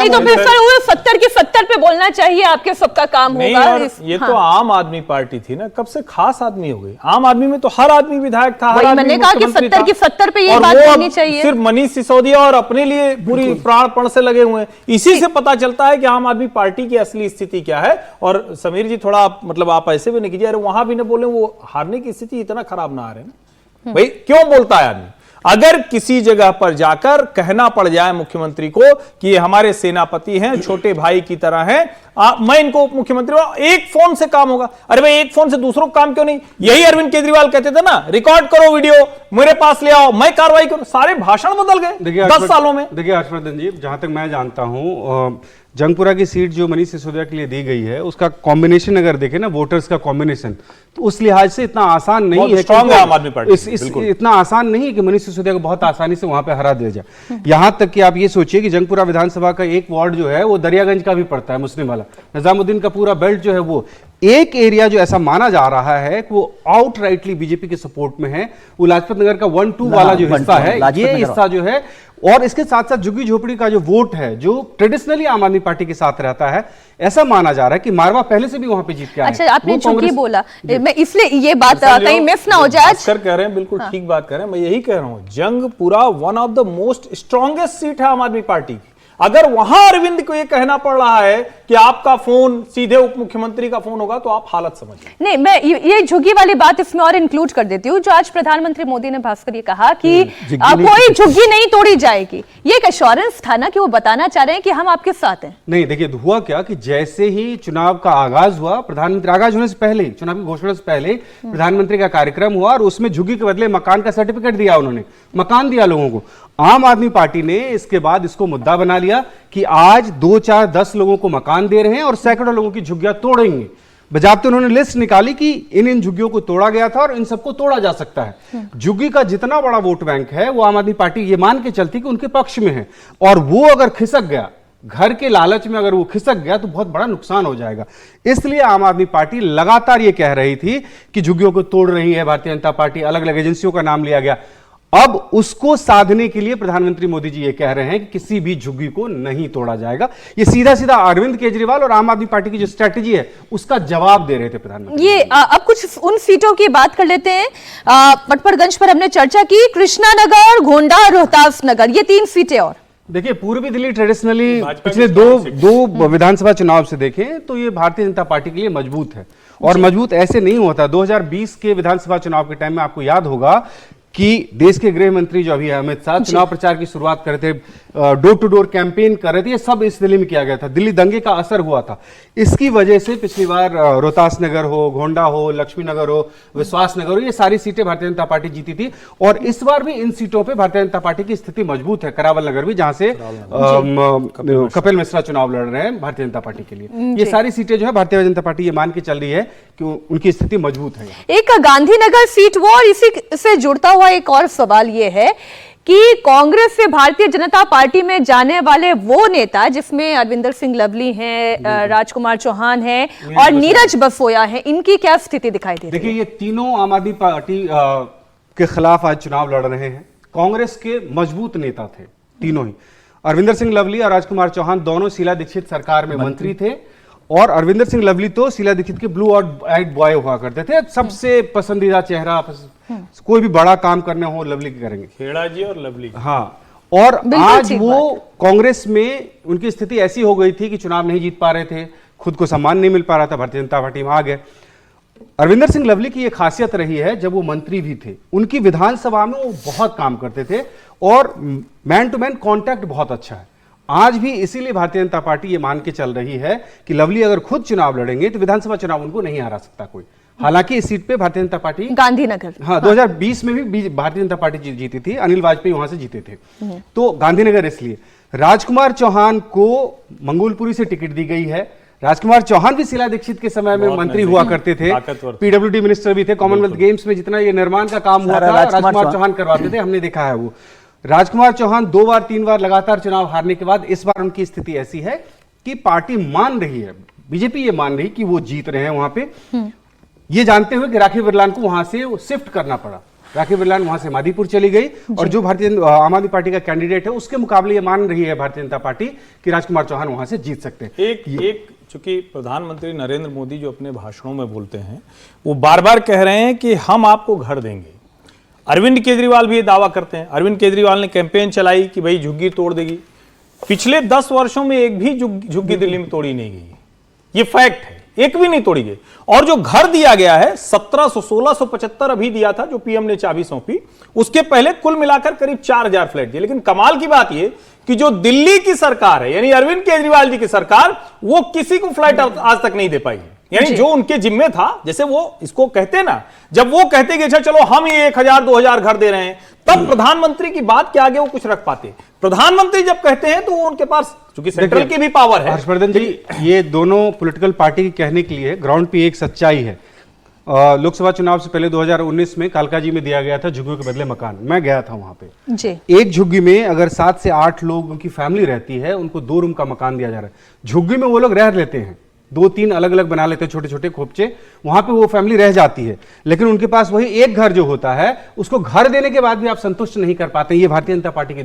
नहीं तो फिर सर वो 70 की 70 पे बोलना चाहिए, आपके सबका काम होगा। ये तो आम आदमी पार्टी थी ना, कब से खास आदमी हो गई। आम आदमी में तो हर आदमी विधायक था, हर आदमी मैंने कहा कि 70 की 70 पे ये बात होनी चाहिए। सिर्फ मनीष सिसोदिया और अपने लिए पूरी प्राणपण से लगे हुए हैं। इसी से पता चलता है कि आम आदमी पार्टी की असली स्थिति क्या है। और समीर जी थोड़ा मतलब आप ऐसे भी नहीं कीजिए, अरे वहां भी ना बोले, वो हारने की स्थिति इतना खराब ना आ रहे ना भाई, क्यों बोलता है आदमी। अगर किसी जगह पर जाकर कहना पड़ जाए मुख्यमंत्री को कि ये हमारे सेनापति हैं, छोटे भाई की तरह हैं, मैं इनको उप मुख्यमंत्री, एक फोन से काम होगा। अरे भाई एक फोन से दूसरों को काम क्यों नहीं? यही अरविंद केजरीवाल कहते थे ना, रिकॉर्ड करो वीडियो, मेरे पास ले आओ, मैं कार्रवाई करूं। सारे भाषण बदल गए 10 सालों में। देखिए हर्षवर्धन जी, जहां तक मैं जानता हूं, जंगपुरा की सीट जो मनीष सिसोदिया के लिए दी गई है, उसका कॉम्बिनेशन अगर देखें ना, वोटर्स का कॉम्बिनेशन, तो उस लिहाज से इतना आसान नहीं है। स्ट्रांग है आम आदमी पार्टी, इतना आसान नहीं है कि मनीष सिसोदिया को बहुत आसानी से वहां पे हरा दिया जाए। यहां तक कि आप ये सोचिए कि जंगपुरा विधानसभा का एक वार्ड जो है वो दरियागंज का भी पड़ता है, मुस्लिम वाला, निजामुद्दीन का पूरा बेल्ट जो है, वो एक एरिया जो ऐसा माना जा रहा है कि वो आउटराइटली बीजेपी के सपोर्ट में है, वो लाजपत नगर का 1-2 वाला जो हिस्सा है, ये हिस्सा जो है, और इसके साथ साथ झुग्गी झोपड़ी का जो वोट है, जो ट्रेडिशनली आम आदमी पार्टी के साथ रहता है, ऐसा माना जा रहा है कि मारवा पहले से भी वहां पे जीत के आए। अच्छा, आपने झुग्गी बोला, मैं इसलिए ये बात कहीं मिस ना हो जाए। सर कह रहे हैं, बिल्कुल ठीक बात कह रहे हैं, मैं यही कह रहा हूं, Jangpura one of the most strongest seat है आम आदमी पार्टी की। अगर वहां अरविंद को ये कहना पड़ रहा है कि आपका फोन सीधे उप मुख्यमंत्री का फोन होगा, तो आप हालत समझिए। नहीं, मैं ये झुग्गी वाली बात इसमें और इंक्लूड कर देती हूँ, जो आज प्रधानमंत्री मोदी ने भास्कर ये कहा कि कोई झुग्गी नहीं तोड़ी जाएगी। ये एक एश्योरेंस था ना कि वो बताना चाह रहे हैं कि हम आपके साथ हैं। नहीं, देखिए हुआ क्या कि जैसे ही चुनाव का आगाज हुआ, प्रधानमंत्री आगाज होने से पहले, चुनाव की घोषणा से पहले प्रधानमंत्री का कार्यक्रम हुआ और उसमें झुग्गी के बदले मकान का सर्टिफिकेट दिया, उन्होंने मकान दिया लोगों को। आम आदमी पार्टी ने इसके बाद इसको मुद्दा बना लिया कि आज 2, 4, 10 लोगों को मकान दे रहे हैं और सैकड़ों लोगों की झुग्गियां तोड़ेंगे। बजाबते उन्होंने लिस्ट निकाली कि इन झुग्गियों को तोड़ा गया था और इन सबको तोड़ा जा सकता है। झुग्गी का जितना बड़ा वोट बैंक है, वो आम आदमी पार्टी ये मान के चलती कि उनके पक्ष में है, और वो अगर खिसक गया, घर के लालच में अगर वो खिसक गया, तो बहुत बड़ा नुकसान हो जाएगा। इसलिए आम आदमी पार्टी लगातार ये कह रही थी कि झुग्गियों को तोड़ रही है भारतीय जनता पार्टी, अलग अलग एजेंसियों का नाम लिया गया। अब उसको साधने के लिए प्रधानमंत्री मोदी जी ये कह रहे हैं कि किसी भी झुग्गी को नहीं तोड़ा जाएगा। ये सीधा सीधा अरविंद केजरीवाल और आम आदमी पार्टी की जो स्ट्रेटेजी है, उसका जवाब दे रहे थे प्रधानमंत्री। ये अब कुछ उन सीटों की बात कर लेते हैं। पटपरगंज पर हमने चर्चा की, कृष्णा नगर, गोंडा, रोहतास नगर, ये 3 सीटें। और देखिए पूर्वी दिल्ली ट्रेडिशनली पिछले दो विधानसभा चुनाव से देखें तो ये भारतीय जनता पार्टी के लिए मजबूत है, और मजबूत ऐसे नहीं होता। 2020 के विधानसभा चुनाव के टाइम में आपको याद होगा कि देश के गृह मंत्री जो अभी अमित शाह चुनाव प्रचार की शुरुआत कर रहे थे, डोर टू डोर कैंपेन कर रहे थे, ये सब इस दिल्ली में किया गया था। दिल्ली दंगे का असर हुआ था। इसकी वजह से पिछली बार रोहतास नगर हो, गोंडा हो, लक्ष्मी नगर हो, विश्वास नगर हो, ये सारी सीटें भारतीय जनता पार्टी जीती थी। और इस बार भी इन सीटों पे भारतीय जनता पार्टी की स्थिति मजबूत है। करावल नगर भी, जहां से कपिल मिश्रा चुनाव लड़ रहे हैं भारतीय जनता पार्टी के लिए। ये सारी सीटें जो है भारतीय जनता पार्टी ये मान के चल रही है कि उनकी स्थिति मजबूत है। एक गांधीनगर सीट वो, और इसी से जुड़ता हुआ एक और सवाल ये है कि कांग्रेस से भारतीय जनता पार्टी में जाने वाले वो नेता, जिसमें अरविंदर सिंह लवली हैं, राजकुमार चौहान हैं और नीरज बसोया हैं, इनकी क्या स्थिति दिखाई दे रही है? देखिए ये तीनों आम आदमी पार्टी के खिलाफ आज चुनाव लड़ रहे हैं। कांग्रेस के मजबूत नेता थे तीनों ही। अरविंदर सिंह लवली और राजकुमार चौहान दोनों शीला दीक्षित सरकार में मंत्री थे, और अरविंदर सिंह लवली तो शीला दीक्षित के ब्लू और व्हाइट बॉय हुआ करते थे, सबसे पसंदीदा चेहरा। कोई भी बड़ा काम करने हो लवली के करेंगे, खेड़ा जी और लवली। हाँ, और आज वो कांग्रेस में उनकी स्थिति ऐसी हो गई थी कि चुनाव नहीं जीत पा रहे थे, खुद को सम्मान नहीं मिल पा रहा था, भारतीय जनता पार्टी में आ गए। अरविंदर सिंह लवली की एक खासियत रही है, जब वो मंत्री भी थे, उनकी विधानसभा में वो बहुत काम करते थे और मैन टू मैन कॉन्टैक्ट बहुत अच्छा है। आज भी इसीलिए भारतीय जनता पार्टी ये मान के चल रही है कि लवली अगर खुद चुनाव लड़ेंगे तो विधानसभा चुनाव उनको नहीं हरा सकता कोई। हालांकि इस सीट पे भारतीय जनता पार्टी, गांधीनगर, हाँ 2020 में भी भारतीय जनता पार्टी जीती थी, अनिल वाजपेयी वहां से जीते थे। तो गांधीनगर इसलिए। राजकुमार चौहान को मंगोलपुरी से टिकट दी गई है। राजकुमार चौहान भी शीला दीक्षित के समय में मंत्री हुआ करते थे, पीडब्ल्यूडी मिनिस्टर भी थे। कॉमनवेल्थ गेम्स में जितना ये निर्माण का काम हुआ था, राजकुमार चौहान करवाते थे, हमने देखा है वो। राजकुमार चौहान 2 बार 3 बार लगातार चुनाव हारने के बाद इस बार उनकी स्थिति ऐसी है कि पार्टी मान रही है, बीजेपी ये मान रही कि वो जीत रहे हैं वहां पे, ये जानते हुए कि राखी बिरलान को वहां से शिफ्ट करना पड़ा। राखी बिरलान वहां से मादीपुर चली गई और जो भारतीय आम आदमी पार्टी का कैंडिडेट है उसके मुकाबले ये मान रही है भारतीय जनता पार्टी कि राजकुमार चौहान वहां से जीत सकते हैं। एक चूंकि प्रधानमंत्री नरेंद्र मोदी जो अपने भाषणों में बोलते हैं वो बार बार कह रहे हैं कि हम आपको घर देंगे। अरविंद केजरीवाल भी ये दावा करते हैं। अरविंद केजरीवाल ने कैंपेन चलाई कि भाई झुग्गी तोड़ देगी। पिछले 10 वर्षों में एक भी झुग्गी दिल्ली में तोड़ी नहीं गई, ये फैक्ट है, एक भी नहीं तोड़ी गई। और जो घर दिया गया है 1675 अभी दिया था जो पीएम ने चाबी सौंपी, उसके पहले कुल मिलाकर करीब 4000 फ्लैट दिए। लेकिन कमाल की बात यह कि जो दिल्ली की सरकार है यानी अरविंद केजरीवाल जी की सरकार, वो किसी को फ्लैट आज तक नहीं दे पाई। यानी जो उनके जिम्मे था, जैसे वो इसको कहते ना, जब वो कहते कि अच्छा चलो हम ही 1000-2000 घर दे रहे हैं, तब प्रधानमंत्री की बात के आगे वो कुछ रख पाते। प्रधानमंत्री जब कहते हैं तो वो उनके पास क्योंकि सेंट्रल की भी पावर है। हर्षवर्धन जी, ये दोनों पॉलिटिकल पार्टी के कहने के लिए ग्राउंड पे एक सच्चाई है। लोकसभा चुनाव से पहले 2019 में कालका जी में दिया गया था झुग्गियों के बदले मकान। मैं गया था वहां पे जी। एक झुग्गी में अगर 7 से 8 लोग उनकी फैमिली रहती है, उनको 2 रूम का मकान दिया जा रहा है। झुग्गी में वो लोग रह लेते हैं, 2-3 अलग अलग बना लेते हैं छोटे छोटे खोपचे, वहां पे वो फैमिली रह जाती है। लेकिन उनके पास वही एक घर जो होता है उसको घर देने के बाद भी आप संतुष्ट नहीं कर पाते। ये भारतीय जनता पार्टी की